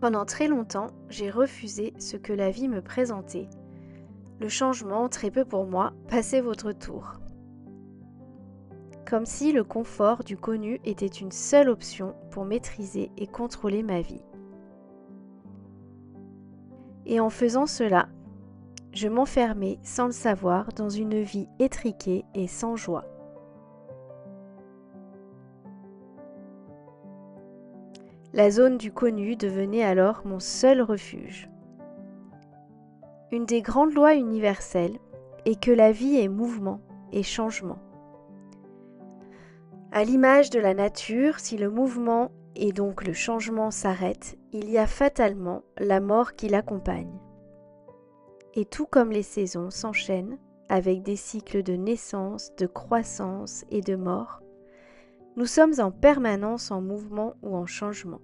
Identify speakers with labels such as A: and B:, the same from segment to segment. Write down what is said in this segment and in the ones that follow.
A: Pendant très longtemps, j'ai refusé ce que la vie me présentait. Le changement, très peu pour moi, passez votre tour. Comme si le confort du connu était une seule option pour maîtriser et contrôler ma vie. Et en faisant cela, je m'enfermais sans le savoir dans une vie étriquée et sans joie. La zone du connu devenait alors mon seul refuge. Une des grandes lois universelles est que la vie est mouvement et changement. À l'image de la nature, si le mouvement et donc le changement s'arrête, il y a fatalement la mort qui l'accompagne. Et tout comme les saisons s'enchaînent avec des cycles de naissance, de croissance et de mort, nous sommes en permanence en mouvement ou en changement.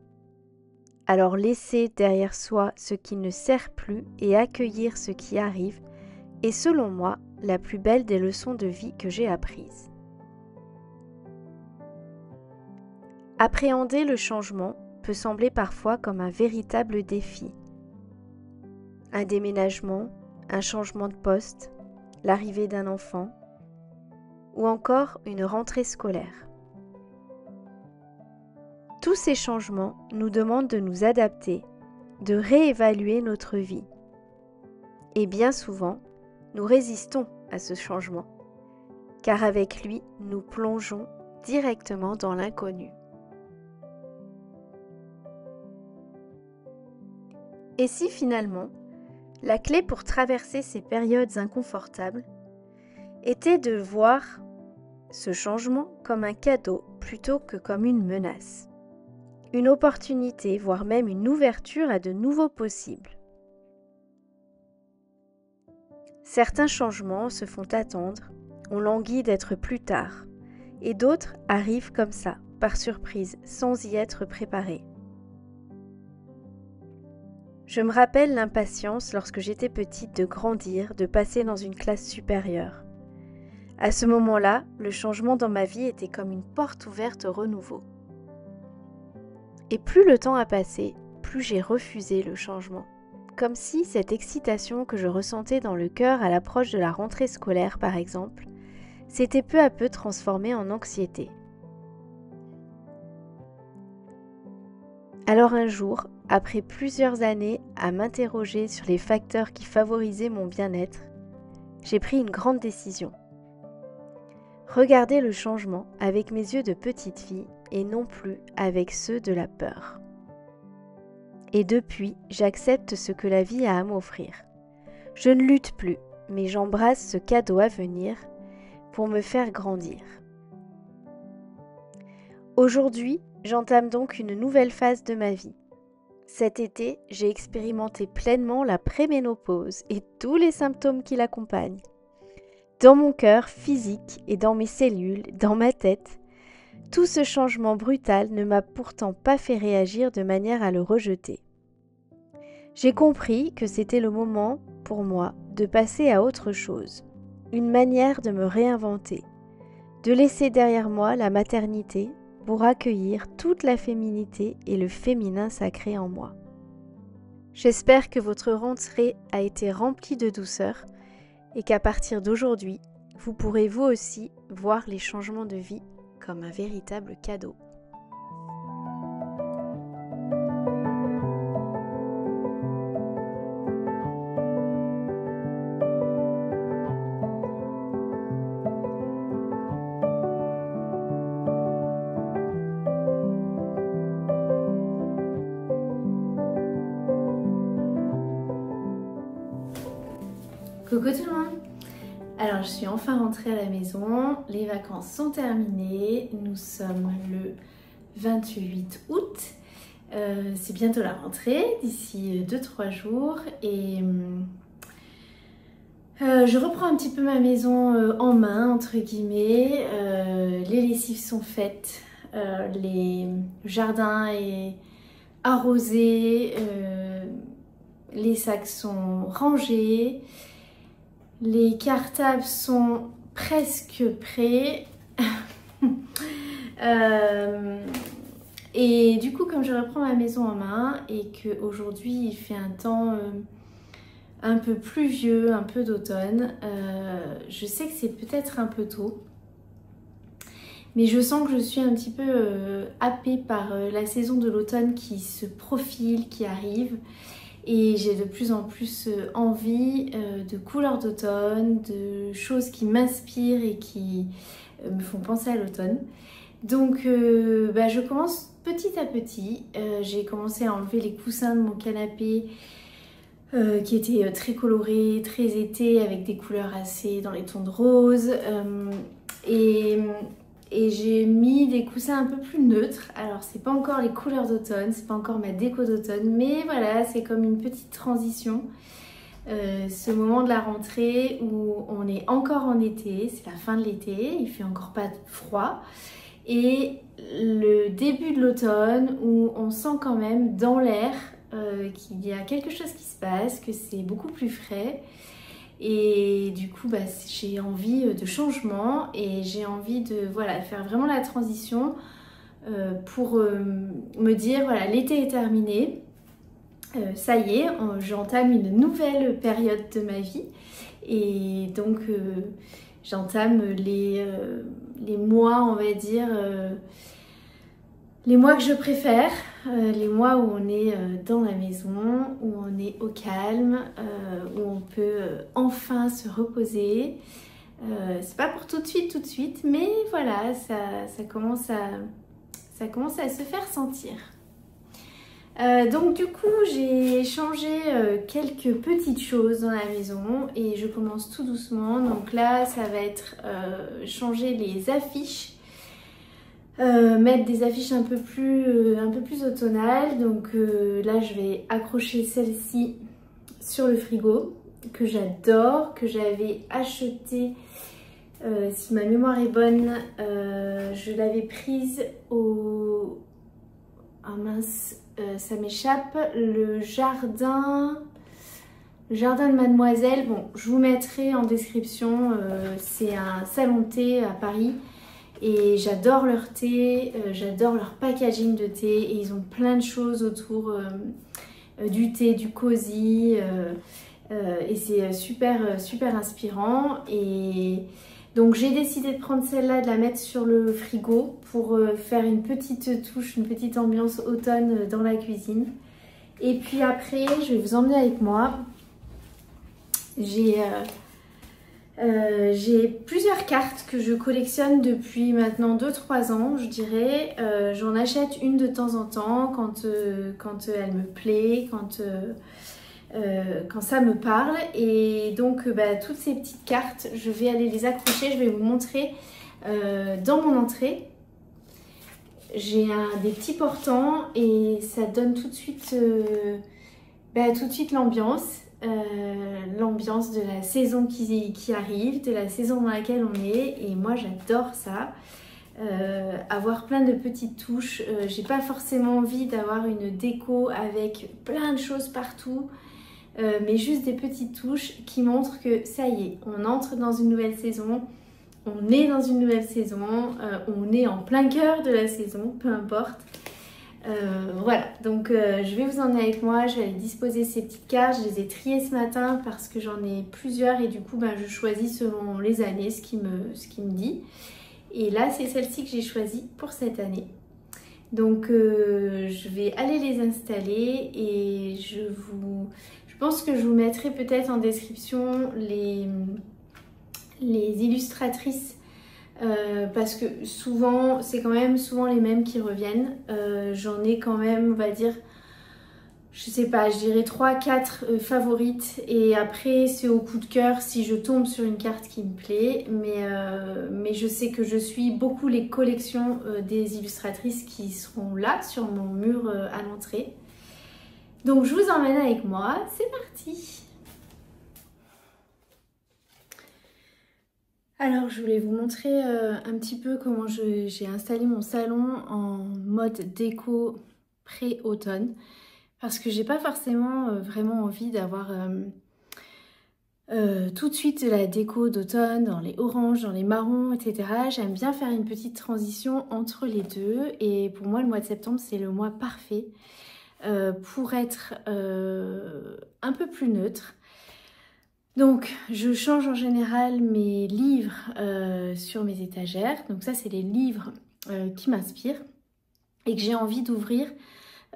A: Alors laisser derrière soi ce qui ne sert plus et accueillir ce qui arrive est selon moi la plus belle des leçons de vie que j'ai apprises. Appréhender le changement peut sembler parfois comme un véritable défi. Un déménagement, un changement de poste, l'arrivée d'un enfant ou encore une rentrée scolaire. Tous ces changements nous demandent de nous adapter, de réévaluer notre vie. Et bien souvent, nous résistons à ce changement, car avec lui, nous plongeons directement dans l'inconnu. Et si finalement, la clé pour traverser ces périodes inconfortables était de voir ce changement comme un cadeau plutôt que comme une menace, une opportunité, voire même une ouverture à de nouveaux possibles. Certains changements se font attendre, on languit d'être plus tard, et d'autres arrivent comme ça, par surprise, sans y être préparés. Je me rappelle l'impatience lorsque j'étais petite de grandir, de passer dans une classe supérieure. À ce moment-là, le changement dans ma vie était comme une porte ouverte au renouveau. Et plus le temps a passé, plus j'ai refusé le changement. Comme si cette excitation que je ressentais dans le cœur à l'approche de la rentrée scolaire, par exemple, s'était peu à peu transformée en anxiété. Alors un jour, après plusieurs années à m'interroger sur les facteurs qui favorisaient mon bien-être, j'ai pris une grande décision. Regarder le changement avec mes yeux de petite fille et non plus avec ceux de la peur. Et depuis, j'accepte ce que la vie a à m'offrir. Je ne lutte plus, mais j'embrasse ce cadeau à venir pour me faire grandir. Aujourd'hui, j'entame donc une nouvelle phase de ma vie. Cet été, j'ai expérimenté pleinement la préménopause et tous les symptômes qui l'accompagnent. Dans mon cœur physique et dans mes cellules, dans ma tête, tout ce changement brutal ne m'a pourtant pas fait réagir de manière à le rejeter. J'ai compris que c'était le moment, pour moi, de passer à autre chose, une manière de me réinventer, de laisser derrière moi la maternité pour accueillir toute la féminité et le féminin sacré en moi. J'espère que votre rentrée a été remplie de douceur et qu'à partir d'aujourd'hui, vous pourrez vous aussi voir les changements de vie comme un véritable cadeau.
B: Coucou tout le monde! Alors je suis enfin rentrée à la maison, les vacances sont terminées, nous sommes le 28 août, c'est bientôt la rentrée, d'ici 2-3 jours et je reprends un petit peu ma maison en main entre guillemets, les lessives sont faites, les jardins est arrosé, les sacs sont rangés. Les cartables sont presque prêts. Et du coup, comme je reprends ma maison en main et qu'aujourd'hui il fait un temps un peu pluvieux, un peu d'automne, je sais que c'est peut-être un peu tôt. Mais je sens que je suis un petit peu happée par la saison de l'automne qui se profile, qui arrive. Et j'ai de plus en plus envie de couleurs d'automne, de choses qui m'inspirent et qui me font penser à l'automne. Donc je commence petit à petit. J'ai commencé à enlever les coussins de mon canapé qui étaient très colorés, très été, avec des couleurs assez dans les tons de rose. Et j'ai mis des coussins un peu plus neutres. Alors c'est pas encore les couleurs d'automne, c'est pas encore ma déco d'automne, mais voilà, c'est comme une petite transition. Ce moment de la rentrée où on est encore en été, c'est la fin de l'été, il fait encore pas froid. Et le début de l'automne où on sent quand même dans l'air qu'il y a quelque chose qui se passe, que c'est beaucoup plus frais. Et du coup, j'ai envie de changement et j'ai envie de faire vraiment la transition pour me dire, voilà, l'été est terminé, ça y est, j'entame une nouvelle période de ma vie. Et donc, j'entame les mois, on va dire, les mois que je préfère, les mois où on est dans la maison, où on est au calme, où on peut enfin se reposer. C'est pas pour tout de suite, mais voilà, ça commence à se faire sentir. Donc du coup, j'ai changé quelques petites choses dans la maison et je commence tout doucement. Donc là, ça va être changer les affiches. Mettre des affiches un peu plus automnales. Donc là je vais accrocher celle-ci sur le frigo que j'adore, que j'avais acheté, si ma mémoire est bonne, je l'avais prise au... Ah mince, ça m'échappe, le jardin de Mademoiselle. Bon, je vous mettrai en description, c'est un salon de thé à Paris. Et j'adore leur thé, j'adore leur packaging de thé et ils ont plein de choses autour du thé, du cosy et c'est super inspirant. Et donc j'ai décidé de prendre celle-là, de la mettre sur le frigo pour faire une petite touche, une petite ambiance automne dans la cuisine. Et puis après, je vais vous emmener avec moi. J'ai plusieurs cartes que je collectionne depuis maintenant 2-3 ans, je dirais. J'en achète une de temps en temps quand elle me plaît, quand ça me parle. Et donc toutes ces petites cartes, je vais aller les accrocher, je vais vous montrer dans mon entrée. J'ai des petits portants et ça donne tout de suite l'ambiance. L'ambiance de la saison qui arrive, de la saison dans laquelle on est, et moi j'adore ça, avoir plein de petites touches. J'ai pas forcément envie d'avoir une déco avec plein de choses partout, mais juste des petites touches qui montrent que ça y est, on entre dans une nouvelle saison, on est dans une nouvelle saison, on est en plein cœur de la saison, peu importe. Voilà, donc je vais vous emmener avec moi, je vais aller disposer ces petites cartes. Je les ai triées ce matin parce que j'en ai plusieurs et du coup je choisis selon les années ce qui me dit. Et là c'est celle-ci que j'ai choisie pour cette année. Donc je vais aller les installer et je pense que je vous mettrai peut-être en description les illustratrices. Parce que souvent, c'est quand même souvent les mêmes qui reviennent. J'en ai quand même, on va dire, je sais pas, je dirais 3-4 favorites. Et après, c'est au coup de cœur si je tombe sur une carte qui me plaît. Mais je sais que je suis beaucoup les collections des illustratrices qui seront là sur mon mur à l'entrée. Donc je vous emmène avec moi, c'est parti! Alors je voulais vous montrer un petit peu comment j'ai installé mon salon en mode déco pré-automne parce que j'ai pas forcément vraiment envie d'avoir tout de suite de la déco d'automne, dans les oranges, dans les marrons, etc. J'aime bien faire une petite transition entre les deux. Et pour moi, le mois de septembre, c'est le mois parfait pour être un peu plus neutre. Donc, je change en général mes livres sur mes étagères. Donc ça, c'est les livres qui m'inspirent et que j'ai envie d'ouvrir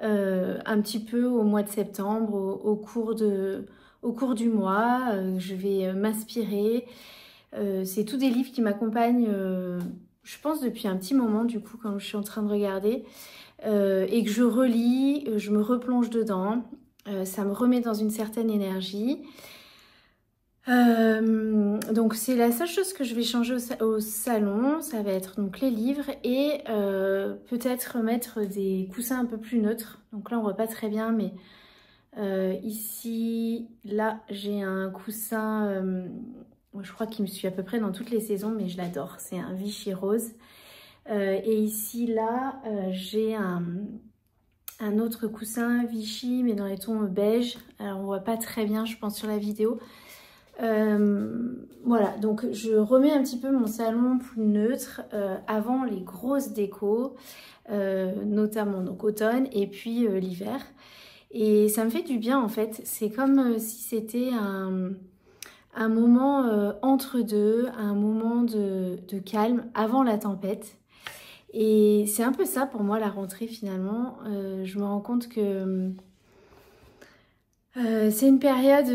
B: un petit peu au mois de septembre, au cours du mois. Je vais m'inspirer. C'est tous des livres qui m'accompagnent, je pense, depuis un petit moment, du coup, quand je suis en train de regarder. Et que je relis, je me replonge dedans. Ça me remet dans une certaine énergie. Donc c'est la seule chose que je vais changer au salon, ça va être donc les livres et peut-être mettre des coussins un peu plus neutres. Donc là on voit pas très bien, mais ici, là j'ai un coussin, je crois qu'il me suit à peu près dans toutes les saisons, mais je l'adore, c'est un Vichy rose. Et ici là j'ai un autre coussin Vichy mais dans les tons beige. Alors on voit pas très bien je pense sur la vidéo. Voilà, donc je remets un petit peu mon salon plus neutre avant les grosses décos, notamment donc automne et puis l'hiver. Et ça me fait du bien en fait, c'est comme si c'était un moment entre deux, un moment de calme avant la tempête. Et c'est un peu ça pour moi la rentrée finalement. Je me rends compte que c'est une période,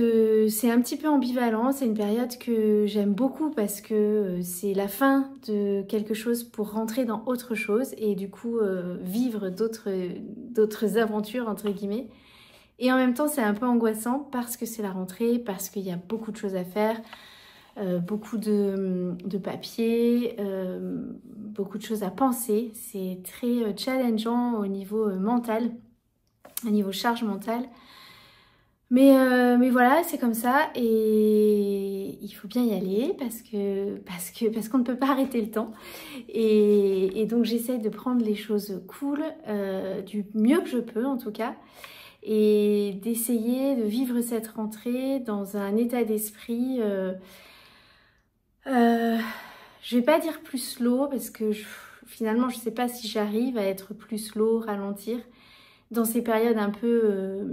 B: c'est un petit peu ambivalent, c'est une période que j'aime beaucoup parce que c'est la fin de quelque chose pour rentrer dans autre chose et du coup vivre d'autres aventures entre guillemets. Et en même temps c'est un peu angoissant parce que c'est la rentrée, parce qu'il y a beaucoup de choses à faire, beaucoup de papier, beaucoup de choses à penser. C'est très challengeant au niveau mental, au niveau charge mentale. Mais voilà, c'est comme ça et il faut bien y aller parce qu'on ne peut pas arrêter le temps. Et donc j'essaie de prendre les choses cool, du mieux que je peux en tout cas, et d'essayer de vivre cette rentrée dans un état d'esprit, je vais pas dire plus slow parce que finalement je sais pas si j'arrive à être plus slow, ralentir dans ces périodes un peu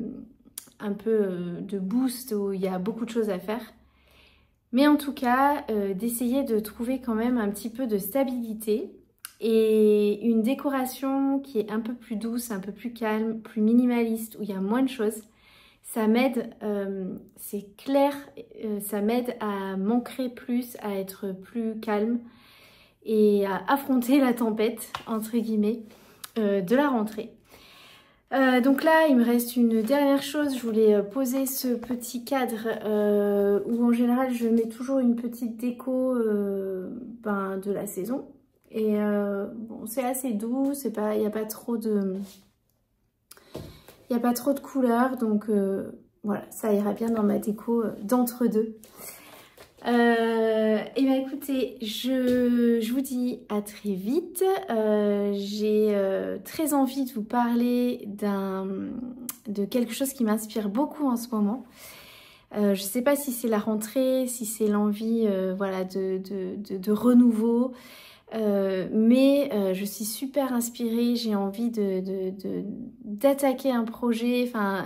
B: de boost où il y a beaucoup de choses à faire. Mais en tout cas, d'essayer de trouver quand même un petit peu de stabilité et une décoration qui est un peu plus douce, un peu plus calme, plus minimaliste, où il y a moins de choses. Ça m'aide, c'est clair, ça m'aide à m'ancrer plus, à être plus calme et à affronter la tempête, entre guillemets, de la rentrée. Donc là, il me reste une dernière chose. Je voulais poser ce petit cadre où en général, je mets toujours une petite déco de la saison. Et bon, c'est assez doux, il n'y a pas trop de... Il n'y a pas trop de couleurs, donc voilà, ça ira bien dans ma déco d'entre-deux. Et bien écoutez, je vous dis à très vite. J'ai très envie de vous parler de quelque chose qui m'inspire beaucoup en ce moment. Je ne sais pas si c'est la rentrée, si c'est l'envie voilà, de renouveau. Mais je suis super inspirée, j'ai envie d'attaquer un projet, enfin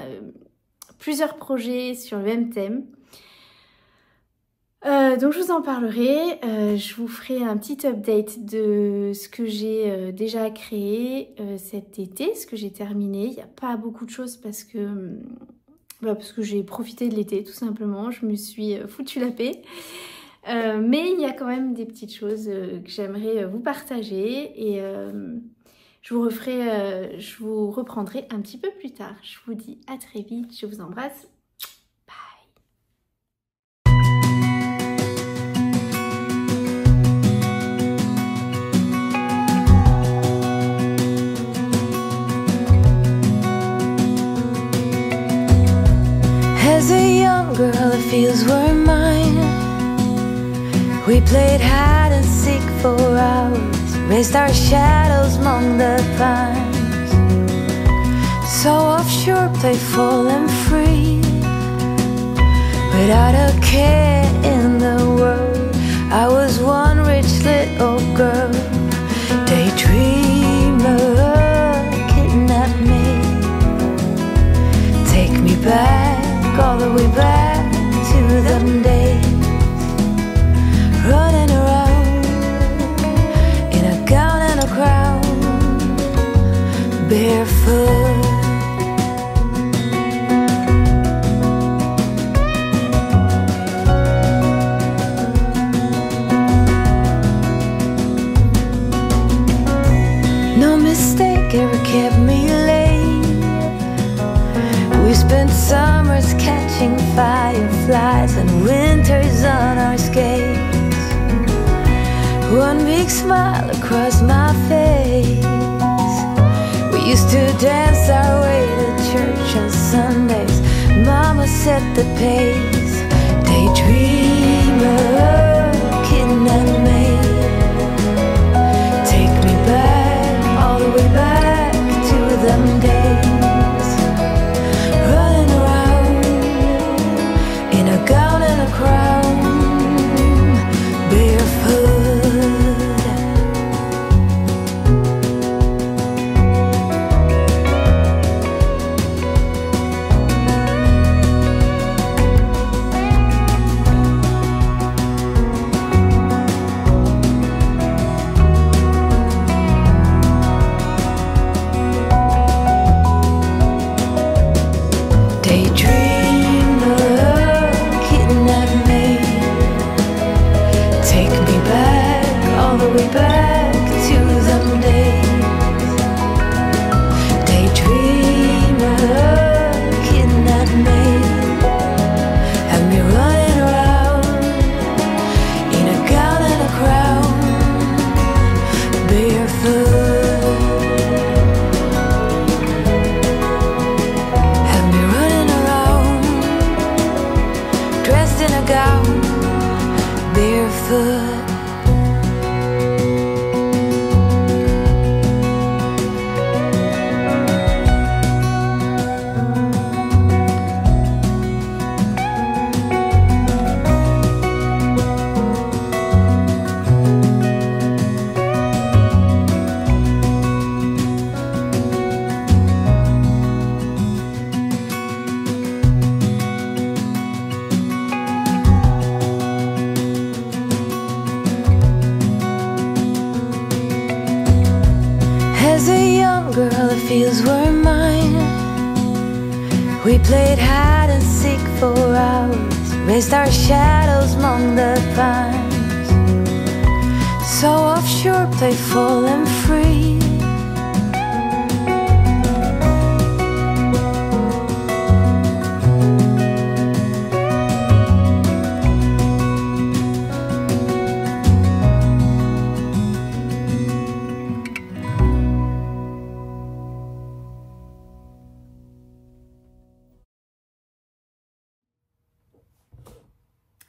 B: plusieurs projets sur le même thème. Donc je vous en parlerai, je vous ferai un petit update de ce que j'ai déjà créé cet été, ce que j'ai terminé. Il n'y a pas beaucoup de choses parce que j'ai profité de l'été tout simplement, je me suis foutu la paix. Mais il y a quand même des petites choses que j'aimerais vous partager et je vous reprendrai un petit peu plus tard. Je vous dis à très vite, je vous embrasse.
C: As a young girl, the fields were mine. We played hide and seek for hours, raised our shadows among the pines. So offshore, playful and free, without a care in the world. I was one rich little girl, daydreamer, kidnap me, take me back, all the way back to them days, running around in a gown and a crown, barefoot. No mistake ever kept me late. We spent summers catching fireflies and winters on our skates. One big smile across my face. We used to dance our way to church on Sundays. Mama set the pace. Daydreamer, kidnap me, take me back, all the way back to them days, running around in a gown and a crown, barefoot. Fields were mine. We played hide and seek for hours, raised our shadows among the pines. So offshore, playful and free.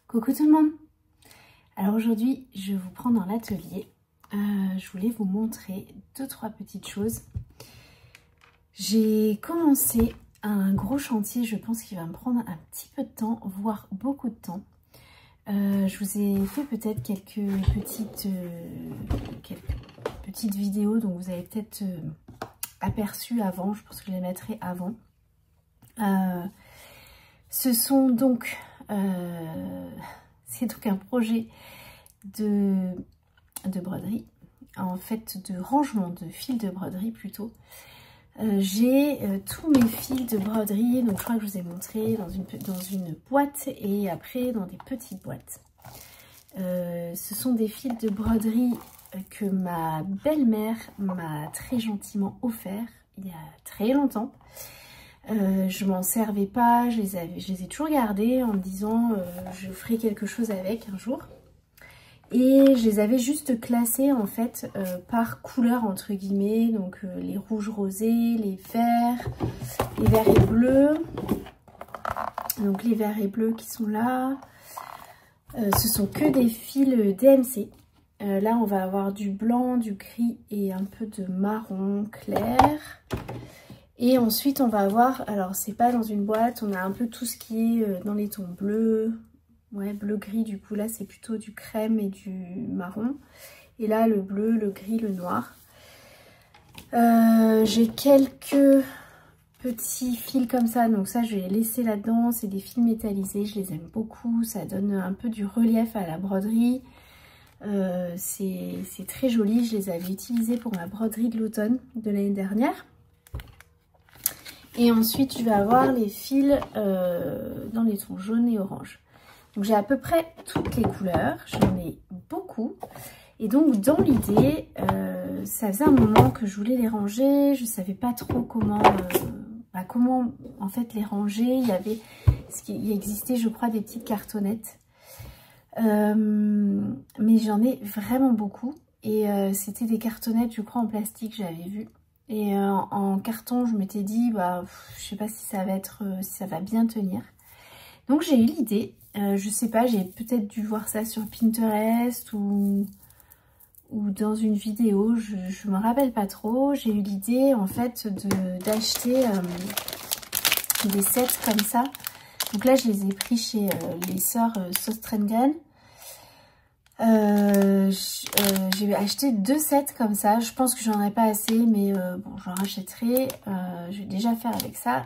B: Coucou tout le monde. Alors aujourd'hui je vous prends dans l'atelier. Je voulais vous montrer 2-3 petites choses. J'ai commencé un gros chantier, je pense qu'il va me prendre un petit peu de temps, voire beaucoup de temps. Je vous ai fait peut-être quelques petites vidéos, donc vous avez peut-être aperçu avant, je pense que je les mettrai avant. Ce sont donc... c'est donc un projet de broderie, en fait de rangement de fils de broderie plutôt. J'ai tous mes fils de broderie, donc je crois que je vous ai montré dans une boîte et après dans des petites boîtes. Ce sont des fils de broderie que ma belle-mère m'a très gentiment offert il y a très longtemps. Je m'en servais pas, je les ai toujours gardés en me disant je ferai quelque chose avec un jour. Et je les avais juste classés en fait par couleur entre guillemets, donc les rouges rosés, les verts et bleus. Donc les verts et bleus qui sont là, ce sont que des fils DMC. Là on va avoir du blanc, du gris et un peu de marron clair. Et ensuite on va avoir, alors c'est pas dans une boîte, on a un peu tout ce qui est dans les tons bleus, ouais bleu-gris, du coup là c'est plutôt du crème et du marron. Et là le bleu, le gris, le noir. J'ai quelques petits fils comme ça, donc ça je vais les laisser là-dedans, c'est des fils métallisés, je les aime beaucoup, ça donne un peu du relief à la broderie. C'est très joli, je les avais utilisés pour ma broderie de l'automne de l'année dernière. Et ensuite je vais avoir les fils dans les tons jaune et orange. Donc j'ai à peu près toutes les couleurs, j'en ai beaucoup. Et donc dans l'idée, ça faisait un moment que je voulais les ranger, je savais pas trop comment en fait les ranger. Il existait je crois des petites cartonnettes. Mais j'en ai vraiment beaucoup. Et c'était des cartonnettes je crois en plastique, j'avais vu. Et en carton, je m'étais dit, bah, je sais pas si ça va être, si ça va bien tenir. Donc j'ai eu l'idée, je sais pas, j'ai peut-être dû voir ça sur Pinterest ou dans une vidéo, je me rappelle pas trop. J'ai eu l'idée en fait d'acheter des sets comme ça. Donc là, je les ai pris chez les sœurs Søstrene. J'ai acheté 2 sets comme ça. Je pense que j'en ai pas assez, mais bon, j'en rachèterai. Je vais déjà faire avec ça.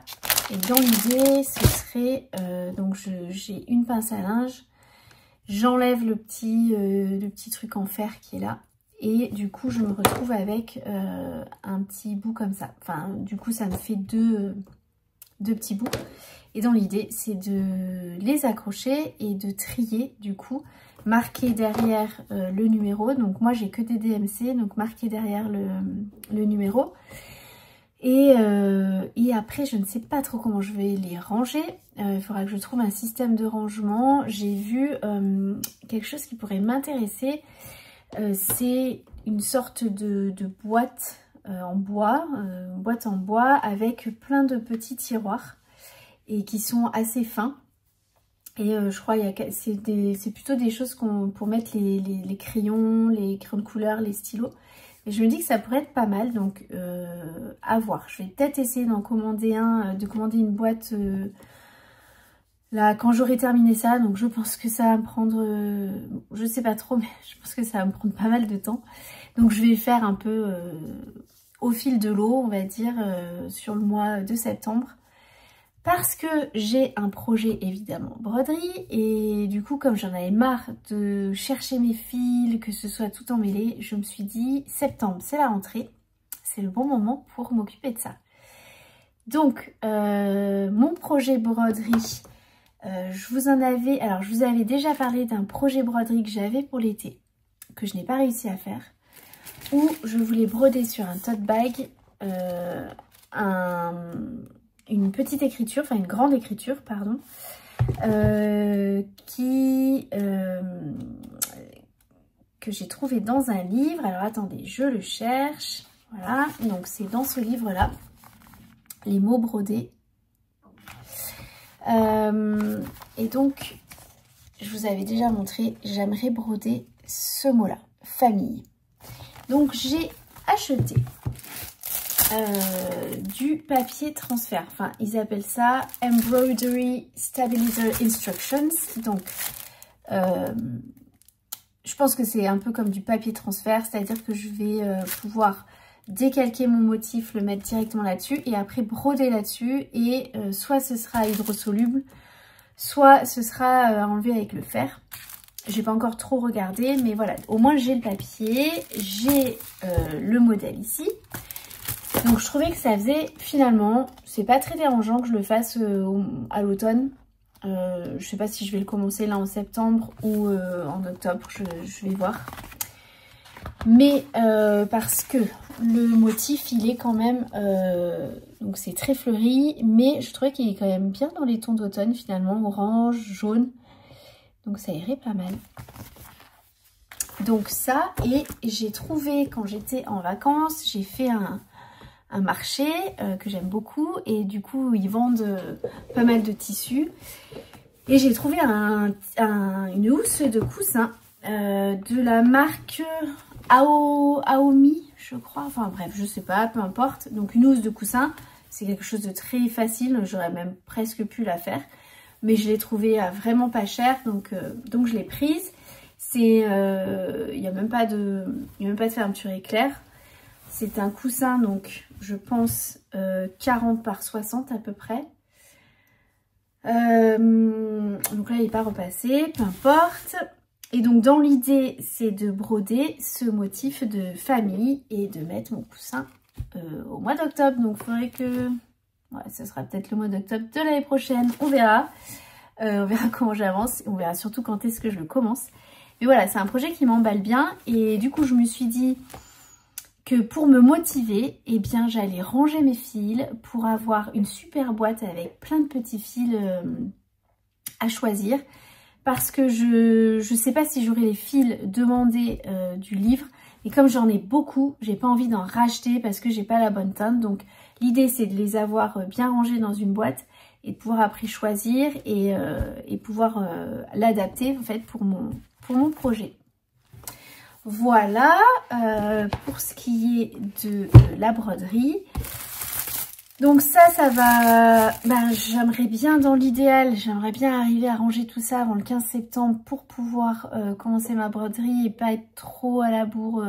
B: Et dans l'idée, ce serait donc j'ai une pince à linge. J'enlève le petit truc en fer qui est là. Et du coup, je me retrouve avec un petit bout comme ça. Enfin, du coup, ça me fait deux petits bouts. Et dans l'idée, c'est de les accrocher et de trier, du coup, marquer derrière le numéro. Donc moi, j'ai que des DMC, donc marquer derrière le numéro. Et après, je ne sais pas trop comment je vais les ranger. Il faudra que je trouve un système de rangement. J'ai vu quelque chose qui pourrait m'intéresser. C'est une sorte de boîte en bois, avec plein de petits tiroirs et qui sont assez fins. Et je crois c'est plutôt des choses pour mettre les crayons de couleur, les stylos. Et je me dis que ça pourrait être pas mal, donc à voir. Je vais peut-être essayer d'en commander une boîte là quand j'aurai terminé ça. Donc je pense que ça va me prendre, je sais pas trop, mais je pense que ça va me prendre pas mal de temps. Donc je vais faire un peu au fil de l'eau, on va dire, sur le mois de septembre. Parce que j'ai un projet évidemment broderie et du coup comme j'en avais marre de chercher mes fils, que ce soit tout emmêlé, je me suis dit septembre c'est la rentrée, c'est le bon moment pour m'occuper de ça. Donc mon projet broderie, je vous avais déjà parlé d'un projet broderie que j'avais pour l'été, que je n'ai pas réussi à faire, où je voulais broder sur un tote bag une petite écriture, enfin une grande écriture, pardon, que j'ai trouvé dans un livre. Alors attendez, je le cherche. Voilà, donc c'est dans ce livre-là, les mots brodés. Et donc, je vous avais déjà montré, j'aimerais broder ce mot-là, famille. Donc j'ai acheté du papier transfert, enfin ils appellent ça Embroidery Stabilizer Instructions. Donc je pense que c'est un peu comme du papier transfert, c'est-à-dire que je vais pouvoir décalquer mon motif, le mettre directement là-dessus et après broder là-dessus, et soit ce sera hydrosoluble, soit ce sera enlevé avec le fer. J'ai pas encore trop regardé, mais voilà, au moins j'ai le papier, j'ai le modèle ici. Donc je trouvais que ça faisait, finalement, c'est pas très dérangeant que je le fasse à l'automne. Je sais pas si je vais le commencer là en septembre ou en octobre, je vais voir. Mais parce que le motif il est quand même, donc c'est très fleuri, mais je trouvais qu'il est quand même bien dans les tons d'automne finalement, orange, jaune. Donc ça irait pas mal. Donc ça, et j'ai trouvé quand j'étais en vacances, j'ai fait un marché que j'aime beaucoup, et du coup ils vendent pas mal de tissus, et j'ai trouvé une housse de coussin de la marque Aomi je crois, enfin bref je sais pas, peu importe. Donc une housse de coussin, c'est quelque chose de très facile, j'aurais même presque pu la faire. Mais je l'ai trouvée vraiment pas chère, donc je l'ai prise. Il n'y a même pas de fermeture éclair. C'est un coussin, donc je pense 40 par 60 à peu près. Donc là il n'est pas repassé, peu importe. Et donc dans l'idée c'est de broder ce motif de famille et de mettre mon coussin au mois d'octobre. Donc il faudrait que... Ouais, ce sera peut-être le mois d'octobre de l'année prochaine, on verra. On verra comment j'avance, on verra surtout quand est-ce que je le commence. Mais voilà, c'est un projet qui m'emballe bien. Et du coup je me suis dit que pour me motiver, eh bien j'allais ranger mes fils pour avoir une super boîte avec plein de petits fils à choisir. Parce que je sais pas si j'aurai les fils demandés du livre. Et comme j'en ai beaucoup, j'ai pas envie d'en racheter parce que j'ai pas la bonne teinte. Donc l'idée c'est de les avoir bien rangés dans une boîte et de pouvoir après choisir et pouvoir l'adapter en fait pour mon projet. Voilà pour ce qui est de la broderie. Donc ça va... Ben, j'aimerais bien dans l'idéal, j'aimerais bien arriver à ranger tout ça avant le 15 septembre pour pouvoir commencer ma broderie et pas être trop à la bourre,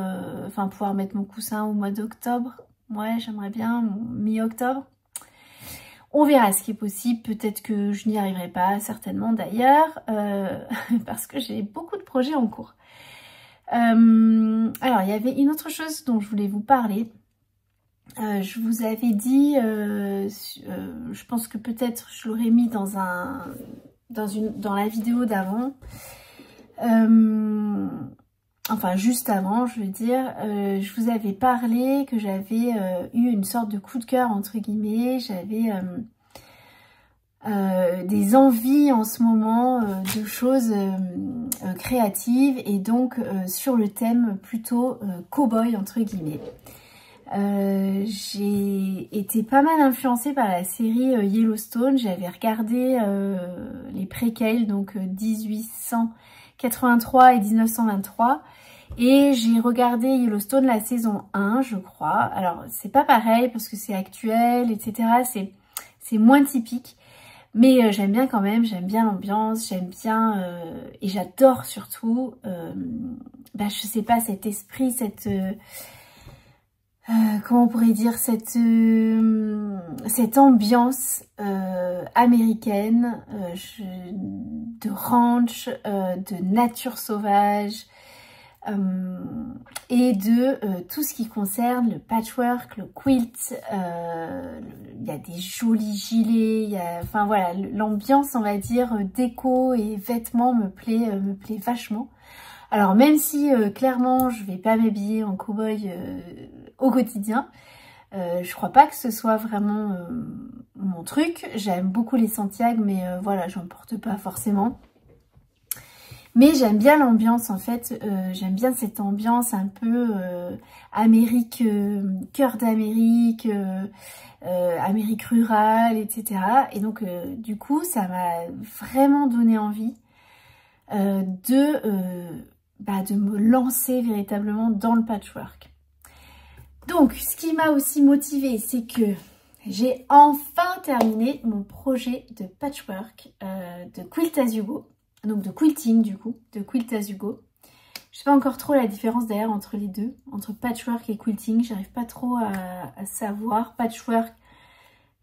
B: enfin pouvoir mettre mon coussin au mois d'octobre. Ouais, j'aimerais bien, mi-octobre. On verra ce qui est possible, peut-être que je n'y arriverai pas, certainement d'ailleurs, parce que j'ai beaucoup de projets en cours. Alors, il y avait une autre chose dont je voulais vous parler. Je vous avais dit, je pense que peut-être je l'aurais mis dans la vidéo d'avant, enfin juste avant je veux dire, je vous avais parlé que j'avais eu une sorte de coup de cœur entre guillemets, j'avais des envies en ce moment de choses créatives et donc sur le thème plutôt cow-boy entre guillemets. J'ai été pas mal influencée par la série Yellowstone. J'avais regardé les préquels, donc 1883 et 1923. Et j'ai regardé Yellowstone la saison 1, je crois. Alors, c'est pas pareil parce que c'est actuel, etc. C'est moins typique. Mais j'aime bien quand même, j'aime bien l'ambiance, j'aime bien... et j'adore surtout, je sais pas, cet esprit, cette... comment on pourrait dire, cette ambiance américaine, de ranch, de nature sauvage, et de tout ce qui concerne le patchwork, le quilt. Il y a des jolis gilets, il y a, enfin voilà, l'ambiance on va dire déco et vêtements me plaît vachement. Alors même si clairement je vais pas m'habiller en cow-boy au quotidien, je crois pas que ce soit vraiment mon truc. J'aime beaucoup les Santiago, mais voilà, j'en porte pas forcément. Mais j'aime bien l'ambiance en fait, j'aime bien cette ambiance un peu Amérique, cœur d'Amérique, Amérique rurale, etc. Et donc du coup ça m'a vraiment donné envie de me lancer véritablement dans le patchwork. Donc ce qui m'a aussi motivée, c'est que j'ai enfin terminé mon projet de patchwork de Quilt as You Go. Donc de quilting du coup, de Quilt as You Go. Je sais pas encore trop la différence d'ailleurs entre les deux, entre patchwork et quilting, j'arrive pas trop à savoir. Patchwork,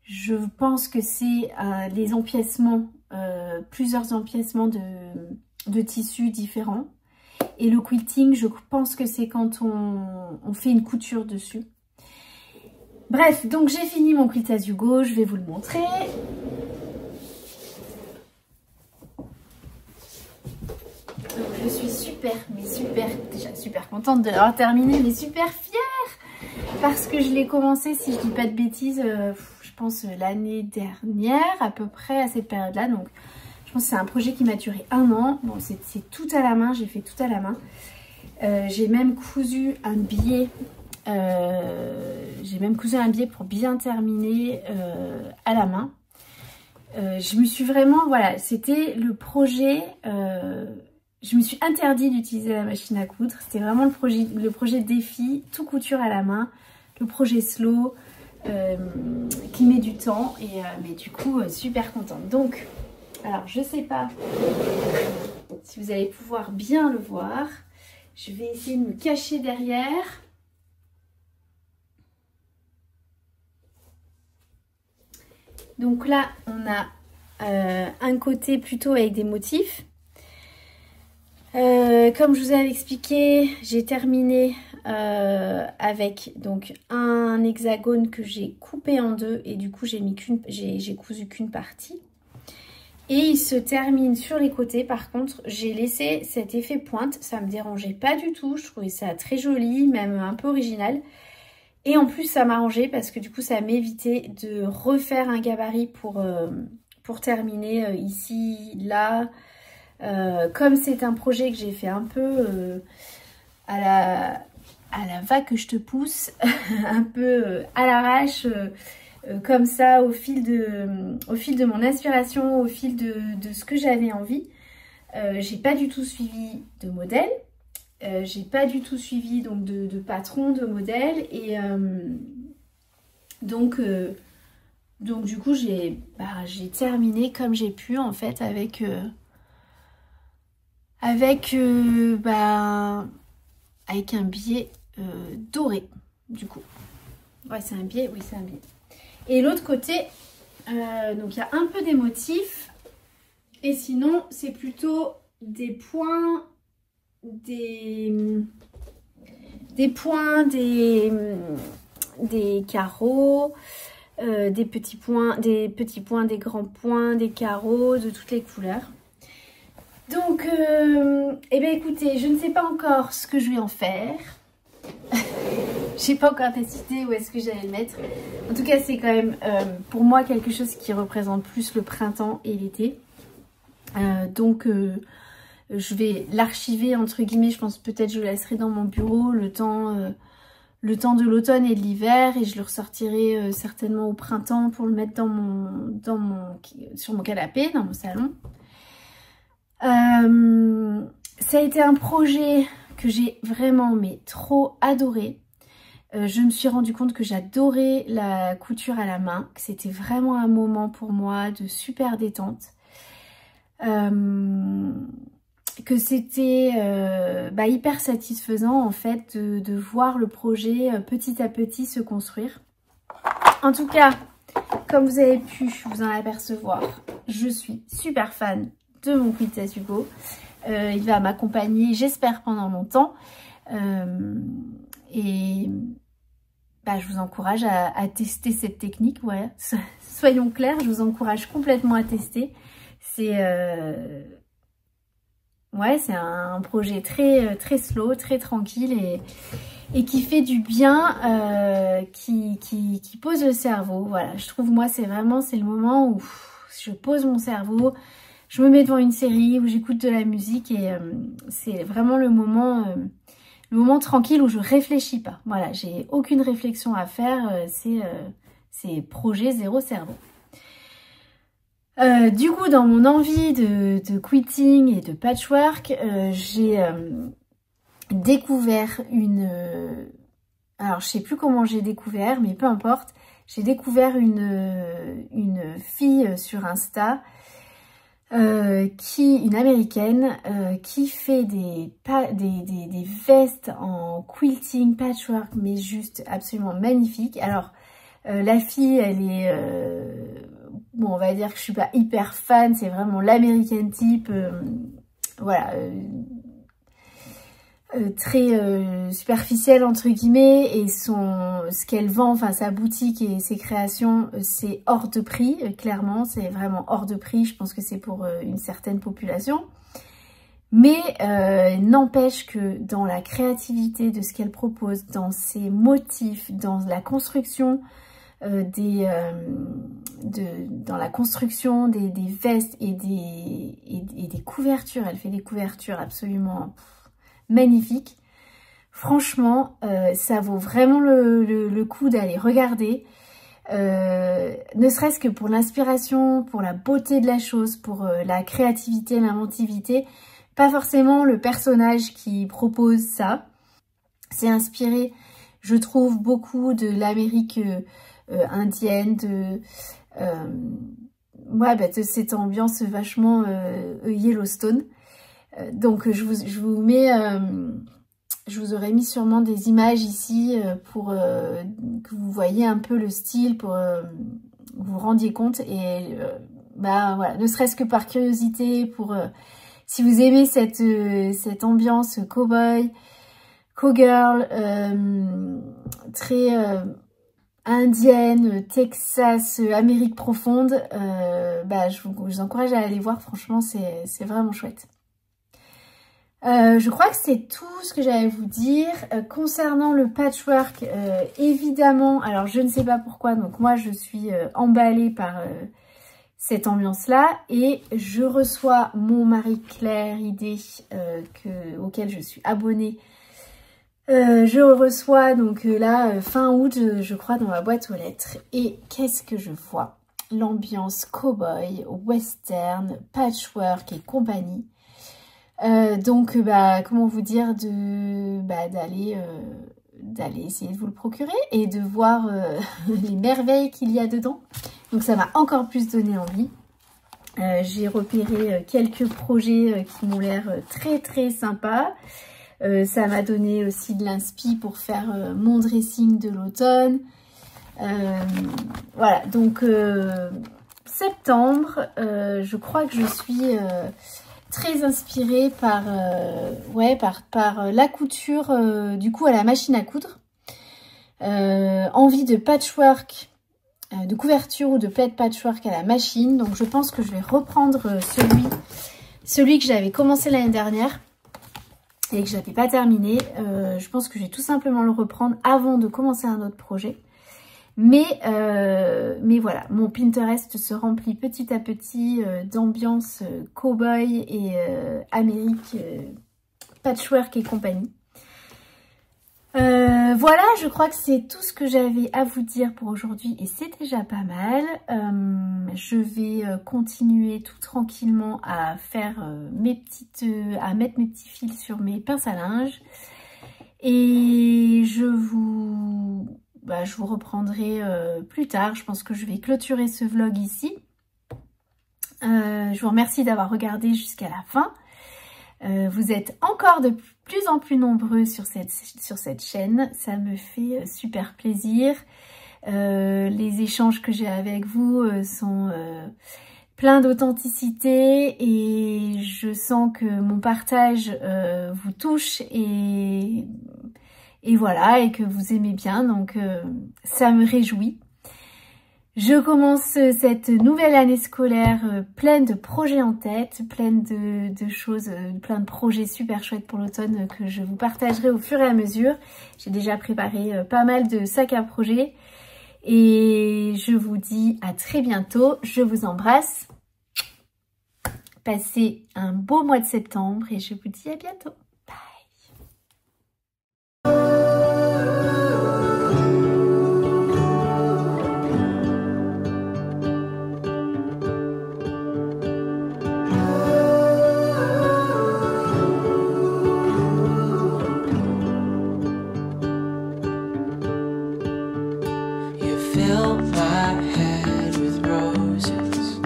B: je pense que c'est les empiècements, plusieurs empiècements de tissus différents. Et le quilting, je pense que c'est quand on fait une couture dessus. Bref, donc j'ai fini mon Quilt as You Go, je vais vous le montrer. Donc je suis déjà super contente de l'avoir terminé, mais super fière parce que je l'ai commencé, si je dis pas de bêtises, je pense l'année dernière à peu près à cette période-là. Donc je pense que c'est un projet qui m'a duré 1 an. Bon, c'est tout à la main, j'ai fait tout à la main. J'ai même cousu un biais. Pour bien terminer à la main. Je me suis vraiment, voilà, c'était le projet. Je me suis interdit d'utiliser la machine à coudre. C'était vraiment le projet défi, tout couture à la main, le projet slow. qui met du temps. Et, mais du coup, super contente. Donc, alors je sais pas si vous allez pouvoir bien le voir. Je vais essayer de me cacher derrière. Donc là, on a un côté plutôt avec des motifs. Comme je vous avais expliqué, j'ai terminé avec donc un hexagone que j'ai coupé en deux et du coup j'ai cousu qu'une partie. Et il se termine sur les côtés. Par contre, j'ai laissé cet effet pointe. Ça me dérangeait pas du tout. Je trouvais ça très joli, même un peu original. Et en plus, ça m'arrangeait parce que du coup, ça m'évitait de refaire un gabarit pour terminer ici, là. Comme c'est un projet que j'ai fait un peu à la va que je te pousse, un peu à l'arrache, comme ça, au fil de mon inspiration, au fil de ce que j'avais envie. J'ai pas du tout suivi de modèle. J'ai pas du tout suivi donc de patron, de modèle et donc du coup j'ai terminé comme j'ai pu en fait avec un biais doré du coup. Ouais, c'est un biais, oui c'est un biais. Et l'autre côté, donc il y a un peu des motifs et sinon c'est plutôt des points, des carreaux, des petits points, des grands points, des carreaux de toutes les couleurs. Donc, eh bien écoutez, je ne sais pas encore ce que je vais en faire. J'ai pas encore décidé où est-ce que j'allais le mettre. En tout cas, c'est quand même pour moi quelque chose qui représente plus le printemps et l'été. Donc, je vais l'archiver entre guillemets. Je pense peut-être je le laisserai dans mon bureau le temps de l'automne et de l'hiver. Et je le ressortirai certainement au printemps pour le mettre sur mon canapé, dans mon salon. Ça a été un projet que j'ai vraiment trop adoré. Je me suis rendu compte que j'adorais la couture à la main, que c'était vraiment un moment pour moi de super détente, que c'était hyper satisfaisant en fait de voir le projet petit à petit se construire. En tout cas, comme vous avez pu vous en apercevoir, je suis super fan de mon Quiltas Hugo. Il va m'accompagner, j'espère, pendant longtemps. Et je vous encourage à tester cette technique. Voilà. Soyons clairs, je vous encourage complètement à tester. C'est un projet très slow, très tranquille et qui fait du bien, qui pose le cerveau. Voilà, je trouve moi c'est le moment où je pose mon cerveau. Je me mets devant une série où j'écoute de la musique et c'est vraiment le moment tranquille où je réfléchis pas. Voilà, j'ai aucune réflexion à faire, c'est projet zéro cerveau. Du coup, dans mon envie de quilting et de patchwork, j'ai découvert alors je sais plus comment j'ai découvert, mais peu importe. J'ai découvert une fille sur Insta, une américaine qui fait des vestes en quilting patchwork, mais juste absolument magnifique. Alors la fille, elle est bon, on va dire que je suis pas hyper fan, c'est vraiment l'américaine type, voilà, très superficielle entre guillemets, et ce qu'elle vend, enfin sa boutique et ses créations, c'est hors de prix, clairement, c'est vraiment hors de prix. Je pense que c'est pour une certaine population, mais n'empêche que dans la créativité de ce qu'elle propose, dans ses motifs, dans la construction dans la construction des vestes et des couvertures, elle fait des couvertures absolument magnifiques. Franchement, ça vaut vraiment le coup d'aller regarder, ne serait-ce que pour l'inspiration, pour la beauté de la chose, pour la créativité, l'inventivité. Pas forcément le personnage qui propose ça. C'est inspiré, je trouve, beaucoup de l'Amérique indienne, ouais, bah, de cette ambiance vachement Yellowstone. Donc je vous aurais mis sûrement des images ici pour que vous voyez un peu le style, pour vous vous rendiez compte. Et bah voilà, ne serait-ce que par curiosité, pour si vous aimez cette ambiance cowboy, cowgirl, très indienne, Texas, Amérique profonde, bah, je vous encourage à aller voir, franchement c'est vraiment chouette. Je crois que c'est tout ce que j'allais vous dire. Concernant le patchwork, évidemment, alors je ne sais pas pourquoi, donc moi je suis emballée par cette ambiance-là, et je reçois mon Marie-Claire idée auquel je suis abonnée. Je reçois donc là fin août, je crois, dans ma boîte aux lettres, et qu'est-ce que je vois? L'ambiance cowboy, western, patchwork et compagnie. Donc bah, comment vous dire, d'aller essayer de vous le procurer et de voir les merveilles qu'il y a dedans. Donc ça m'a encore plus donné envie. J'ai repéré quelques projets qui m'ont l'air très très sympas. Ça m'a donné aussi de l'inspi pour faire mon dressing de l'automne. Voilà, donc septembre, je crois que je suis très inspirée par, par la couture, du coup à la machine à coudre. Envie de patchwork, de couverture ou de plaid patchwork à la machine. Donc je pense que je vais reprendre celui que j'avais commencé l'année dernière et que je n'avais pas terminé. Je pense que je vais tout simplement le reprendre avant de commencer un autre projet. Mais voilà, mon Pinterest se remplit petit à petit d'ambiance cow-boy et Amérique, patchwork et compagnie. Voilà, je crois que c'est tout ce que j'avais à vous dire pour aujourd'hui et c'est déjà pas mal. Je vais continuer tout tranquillement à faire à mettre mes petits fils sur mes pinces à linge, et je vous reprendrai plus tard. Je pense que je vais clôturer ce vlog ici. Je vous remercie d'avoir regardé jusqu'à la fin. Vous êtes encore de plus en plus nombreux sur cette chaîne. Ça me fait super plaisir. Les échanges que j'ai avec vous sont pleins d'authenticité et je sens que mon partage vous touche et voilà, et que vous aimez bien, donc ça me réjouit. Je commence cette nouvelle année scolaire pleine de projets en tête, pleine de choses, plein de projets super chouettes pour l'automne que je vous partagerai au fur et à mesure. J'ai déjà préparé pas mal de sacs à projets et je vous dis à très bientôt. Je vous embrasse. Passez un beau mois de septembre et je vous dis à bientôt.
C: Fill my head with roses.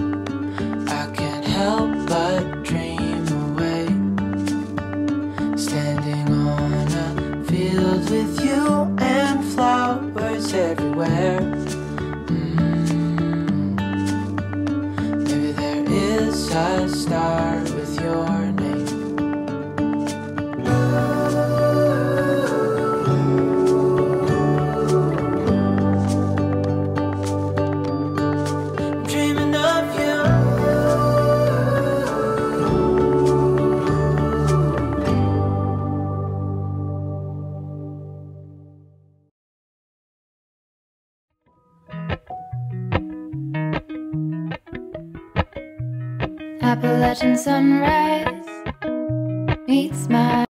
C: I can't help but dream away. Standing on a field with you and flowers everywhere. Maybe there is a star with your name. Appalachian sunrise meets my